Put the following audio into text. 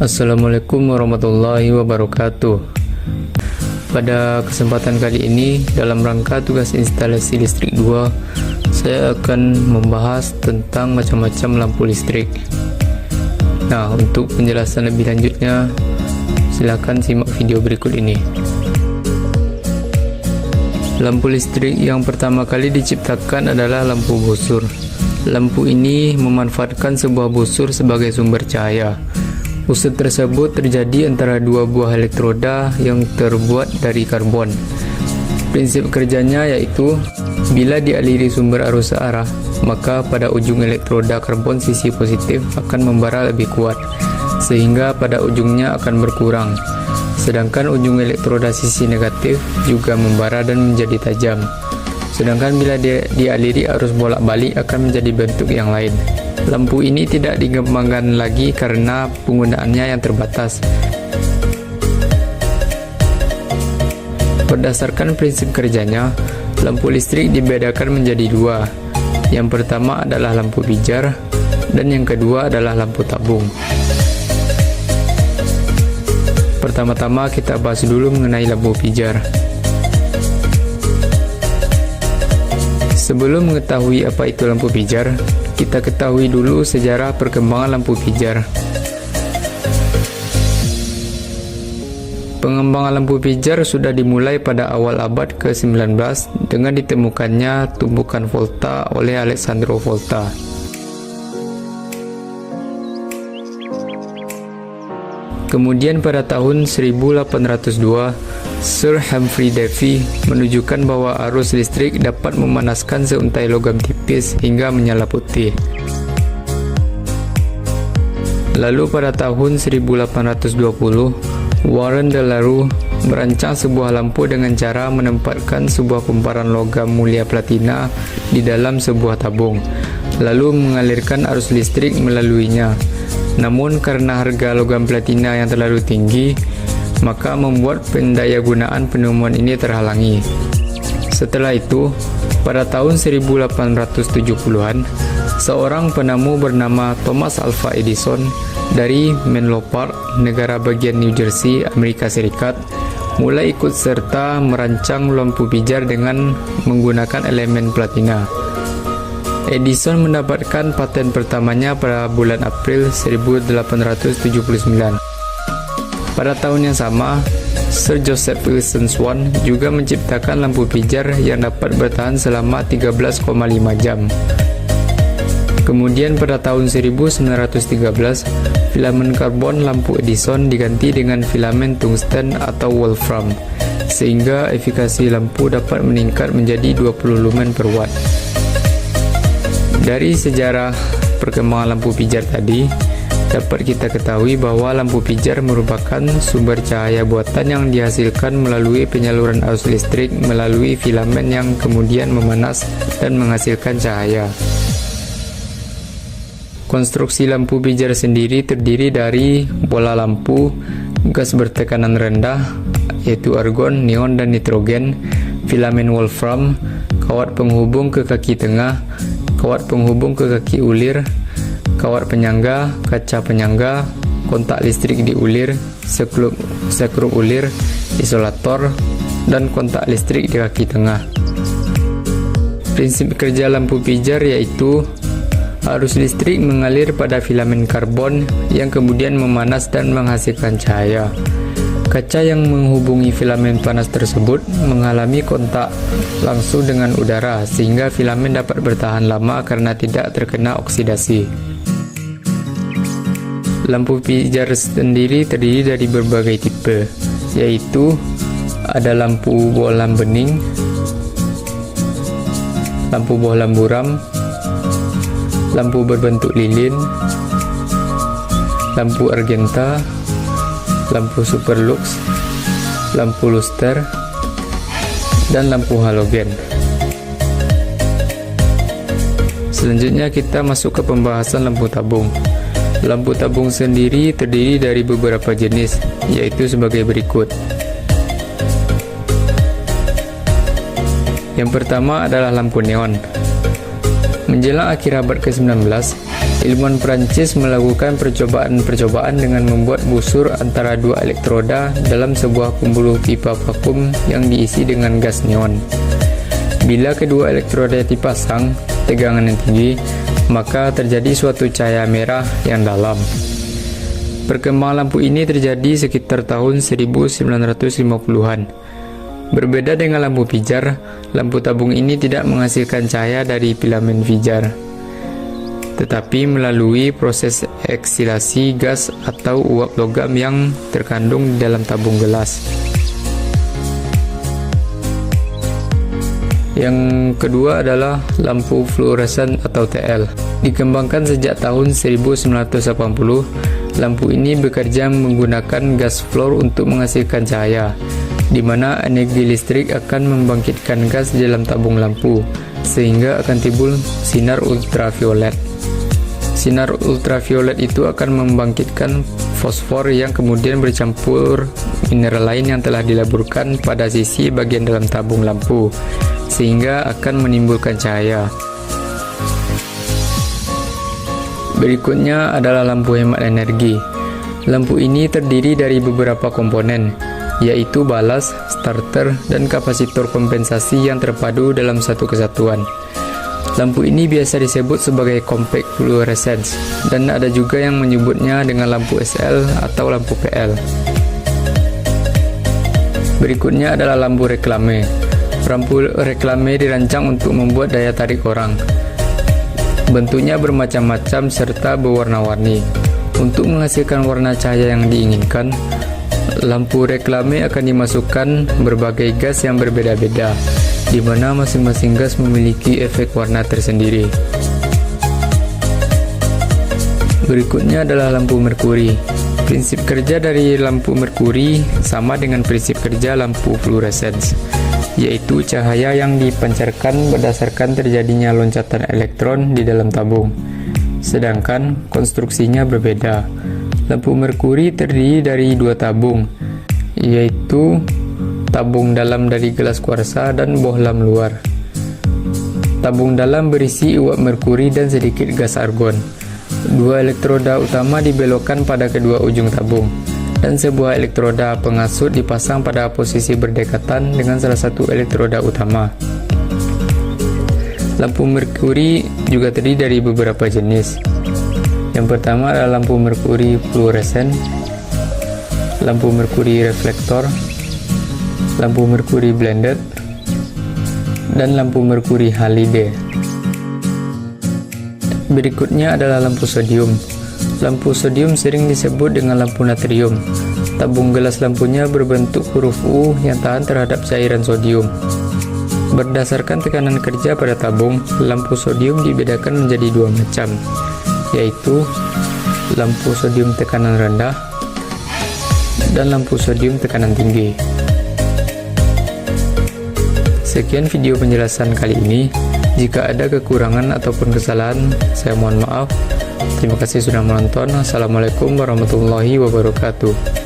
Assalamualaikum warahmatullahi wabarakatuh. Pada kesempatan kali ini, dalam rangka tugas instalasi listrik 2, saya akan membahas tentang macam-macam lampu listrik. Nah, untuk penjelasan lebih lanjutnya, silakan simak video berikut ini. Lampu listrik yang pertama kali diciptakan adalah lampu busur. Lampu ini memanfaatkan sebuah busur sebagai sumber cahaya. Busur tersebut terjadi antara dua buah elektroda yang terbuat dari karbon. Prinsip kerjanya yaitu, bila dialiri sumber arus searah, maka pada ujung elektroda karbon sisi positif akan membara lebih kuat, sehingga pada ujungnya akan berkurang. Sedangkan ujung elektroda sisi negatif juga membara dan menjadi tajam. Sedangkan bila dialiri arus bolak-balik akan menjadi bentuk yang lain. Lampu ini tidak dikembangkan lagi karena penggunaannya yang terbatas. Berdasarkan prinsip kerjanya, lampu listrik dibedakan menjadi dua. Yang pertama adalah lampu pijar, dan yang kedua adalah lampu tabung. Pertama-tama kita bahas dulu mengenai lampu pijar. Sebelum mengetahui apa itu lampu pijar, kita ketahui dulu sejarah perkembangan lampu pijar. Pengembangan lampu pijar sudah dimulai pada awal abad ke-19 dengan ditemukannya tumpukan Volta oleh Alessandro Volta. Kemudian pada tahun 1802, Sir Humphrey Davy menunjukkan bahwa arus listrik dapat memanaskan seuntai logam tipis hingga menyala putih. Lalu pada tahun 1820, Warren de la Rue merancang sebuah lampu dengan cara menempatkan sebuah kumparan logam mulia platina di dalam sebuah tabung, lalu mengalirkan arus listrik melaluinya. Namun karena harga logam platina yang terlalu tinggi, maka membuat pendayagunaan penemuan ini terhalangi. Setelah itu, pada tahun 1870-an, seorang penemu bernama Thomas Alva Edison dari Menlo Park, negara bagian New Jersey, Amerika Serikat, mulai ikut serta merancang lampu pijar dengan menggunakan elemen platina. Edison mendapatkan paten pertamanya pada bulan April 1879. Pada tahun yang sama, Sir Joseph Wilson Swan juga menciptakan lampu pijar yang dapat bertahan selama 13,5 jam. Kemudian pada tahun 1913, filamen karbon lampu Edison diganti dengan filamen tungsten atau wolfram, sehingga efikasi lampu dapat meningkat menjadi 20 lumen per watt. Dari sejarah perkembangan lampu pijar tadi, dapat kita ketahui bahwa lampu pijar merupakan sumber cahaya buatan yang dihasilkan melalui penyaluran arus listrik melalui filamen yang kemudian memanas dan menghasilkan cahaya. Konstruksi lampu pijar sendiri terdiri dari bola lampu, gas bertekanan rendah, yaitu argon, neon, dan nitrogen, filamen wolfram, kawat penghubung ke kaki tengah, kawat penghubung ke kaki ulir, kawat penyangga, kaca penyangga, kontak listrik di ulir, sekrup ulir, isolator, dan kontak listrik di kaki tengah. Prinsip kerja lampu pijar yaitu arus listrik mengalir pada filamen karbon yang kemudian memanas dan menghasilkan cahaya. Kaca yang menghubungi filamen panas tersebut mengalami kontak langsung dengan udara sehingga filamen dapat bertahan lama karena tidak terkena oksidasi. Lampu pijar sendiri terdiri dari berbagai tipe, yaitu ada lampu bohlam bening, lampu bohlam buram, lampu berbentuk lilin, lampu argenta, lampu superlux, lampu luster, dan lampu halogen. Selanjutnya kita masuk ke pembahasan lampu tabung. Lampu tabung sendiri terdiri dari beberapa jenis, yaitu sebagai berikut. Yang pertama adalah lampu neon. Menjelang akhir abad ke-19, ilmuwan Prancis melakukan percobaan-percobaan dengan membuat busur antara dua elektroda dalam sebuah pembuluh pipa vakum yang diisi dengan gas neon. Bila kedua elektroda dipasang tegangan yang tinggi, maka terjadi suatu cahaya merah yang dalam. Perkembangan lampu ini terjadi sekitar tahun 1950-an. Berbeda dengan lampu pijar, lampu tabung ini tidak menghasilkan cahaya dari filamen pijar, tetapi melalui proses eksilasi gas atau uap logam yang terkandung di dalam tabung gelas. Yang kedua adalah lampu fluoresen atau TL. Dikembangkan sejak tahun 1980, lampu ini bekerja menggunakan gas fluor untuk menghasilkan cahaya, di mana energi listrik akan membangkitkan gas di dalam tabung lampu, sehingga akan timbul sinar ultraviolet. Sinar ultraviolet itu akan membangkitkan fosfor yang kemudian bercampur mineral lain yang telah dilaburkan pada sisi bagian dalam tabung lampu, sehingga akan menimbulkan cahaya. Berikutnya adalah lampu hemat energi. Lampu ini terdiri dari beberapa komponen, yaitu balas, starter, dan kapasitor kompensasi yang terpadu dalam satu kesatuan. Lampu ini biasa disebut sebagai compact fluorescence, dan ada juga yang menyebutnya dengan lampu SL atau lampu PL. Berikutnya adalah lampu reklame. Lampu reklame dirancang untuk membuat daya tarik orang. Bentuknya bermacam-macam serta berwarna-warni. Untuk menghasilkan warna cahaya yang diinginkan, lampu reklame akan dimasukkan berbagai gas yang berbeda-beda, di mana masing-masing gas memiliki efek warna tersendiri. Berikutnya adalah lampu merkuri. Prinsip kerja dari lampu merkuri sama dengan prinsip kerja lampu fluorescence, yaitu cahaya yang dipancarkan berdasarkan terjadinya loncatan elektron di dalam tabung. Sedangkan konstruksinya berbeda. Lampu merkuri terdiri dari dua tabung, yaitu tabung dalam dari gelas kuarsa dan bohlam luar. Tabung dalam berisi uap merkuri dan sedikit gas argon. Dua elektroda utama dibelokkan pada kedua ujung tabung, dan sebuah elektroda pengasut dipasang pada posisi berdekatan dengan salah satu elektroda utama. Lampu merkuri juga terdiri dari beberapa jenis. Yang pertama adalah lampu merkuri fluoresen, lampu merkuri reflektor, lampu merkuri blended, dan lampu merkuri halide. Berikutnya adalah lampu sodium. Lampu sodium sering disebut dengan lampu natrium. Tabung gelas lampunya berbentuk huruf U yang tahan terhadap cairan sodium. Berdasarkan tekanan kerja pada tabung, lampu sodium dibedakan menjadi dua macam, yaitu lampu sodium tekanan rendah dan lampu sodium tekanan tinggi. Sekian video penjelasan kali ini. Jika ada kekurangan ataupun kesalahan, saya mohon maaf. Terima kasih sudah menonton. Assalamualaikum warahmatullahi wabarakatuh.